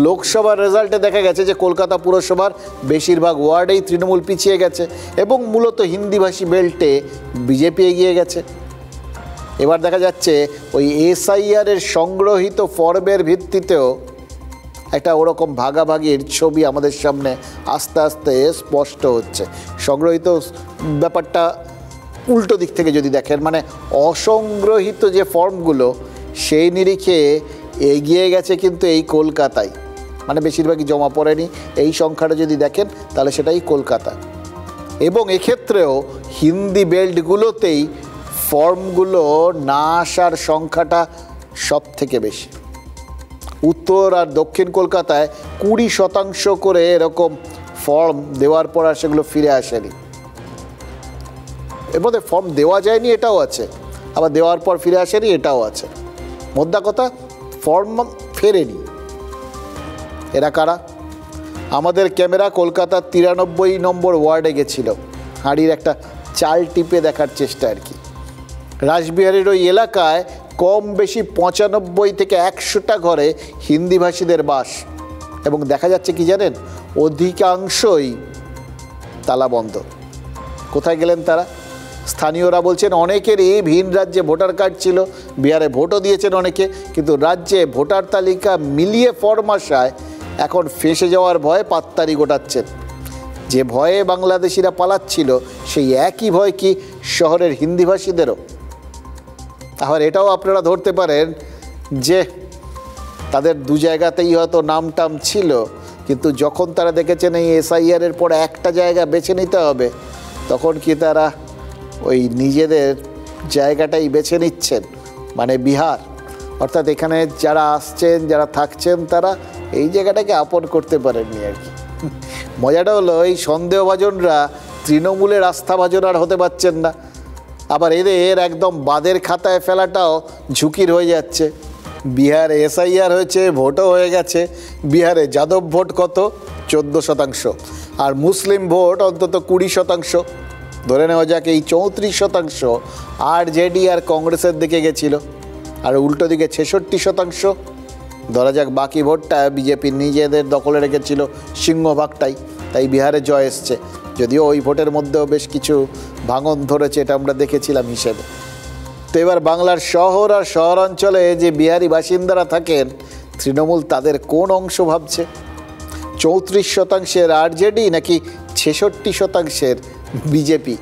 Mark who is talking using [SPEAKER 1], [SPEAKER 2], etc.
[SPEAKER 1] লোকসভার রেজাল্টে দেখা গেছে যে কলকাতা পুরসভার বেশিরভাগ ওয়ার্ডেই তৃণমূল পিছিয়ে গেছে এবং মূলত হিন্দিভাষী বেল্টে বিজেপি এগিয়ে গেছে। এবার দেখা যাচ্ছে ওই এসআইআরের সংগ্রহীত ফর্মের ভিত্তিতেও একটা ওরকম ভাগাভাগির ছবি আমাদের সামনে আস্তে আস্তে স্পষ্ট হচ্ছে। সংগ্রহীত ব্যাপারটা উল্টো দিক থেকে যদি দেখেন, মানে অসংগ্রহীত যে ফর্মগুলো সেই নিরিখে এগিয়ে গেছে কিন্তু এই কলকাতায়, মানে বেশিরভাগই জমা পড়েনি। এই সংখ্যাটা যদি দেখেন তাহলে সেটাই কলকাতা। এবং এক্ষেত্রেও হিন্দি বেল্টগুলোতেই ফর্মগুলো না আসার সংখ্যাটা সব থেকে বেশি। উত্তর আর দক্ষিণ কলকাতায় 20% করে এরকম ফর্ম দেওয়ার পর আর সেগুলো ফিরে আসেনি। এর মধ্যে ফর্ম দেওয়া যায়নি এটাও আছে, আবার দেওয়ার পর ফিরে আসেনি এটাও আছে। মোদ্দা কথা, ফর্ম ফেরেনি। এরা কারা? আমাদের ক্যামেরা কলকাতার 93 নম্বর ওয়ার্ডে গেছিল, হাঁড়ির একটা চাল টিপে দেখার চেষ্টা আর কি। রাসবিহারীর ওই এলাকায় কম বেশি 95 থেকে 100টা ঘরে হিন্দিভাষীদের বাস, এবং দেখা যাচ্ছে কি জানেন, অধিকাংশই তালাবন্ধ। কোথায় গেলেন তারা? স্থানীয়রা বলছেন অনেকেরই ভিন রাজ্যে ভোটার কার্ড ছিল, বিহারে ভোটও দিয়েছেন অনেকে, কিন্তু রাজ্যে ভোটার তালিকা মিলিয়ে ফর্ম আসায় এখন ফেঁসে যাওয়ার ভয়ে পাত্তারি গোটাচ্ছেন। যে ভয়ে বাংলাদেশিরা পালাচ্ছিল সেই একই ভয় কি শহরের হিন্দিভাষীদেরও? আবার এটাও আপনারা ধরতে পারেন যে তাদের দু জায়গাতেই হয়তো নাম টাম ছিল, কিন্তু যখন তারা দেখেছেন এই এসআইআরের পরে একটা জায়গা বেছে নিতে হবে, তখন কি তারা ওই নিজেদের জায়গাটাই বেছে নিচ্ছেন, মানে বিহার। অর্থাৎ এখানে যারা আসছেন, যারা থাকছেন, তারা এই জায়গাটাকে আপন করতে পারেননি আর কি। মজাটা হলো এই সন্দেহভাজনরা তৃণমূলের আস্থাভাজন আর হতে পারছেন না, আবার এদের একদম বাদের খাতায় ফেলাটাও ঝুঁকির হয়ে যাচ্ছে। বিহারে এসআইআর হয়েছে, ভোটও হয়ে গেছে। বিহারে যাদব ভোট কত? 14%, আর মুসলিম ভোট অন্তত 20%। ধরে নেওয়া যাক এই 34% আরজেডি আর কংগ্রেসের দিকে গেছিল, আর উল্টো দিকে 66%। ধরা যাক বাকি ভোটটা বিজেপি নিজেদের দখলে রেখেছিল, সিংহভাগটাই, তাই বিহারে জয় এসছে। যদিও ওই ভোটের মধ্যেও বেশ কিছু ভাঙন ধরেছে, এটা আমরা দেখেছিলাম হিসেবে। তো এবার বাংলার শহর আর শহরাঞ্চলে যে বিহারি বাসিন্দারা থাকেন, তৃণমূল তাদের কোন অংশ ভাবছে? 34% আরজেডি নাকি 66% বিজেপি?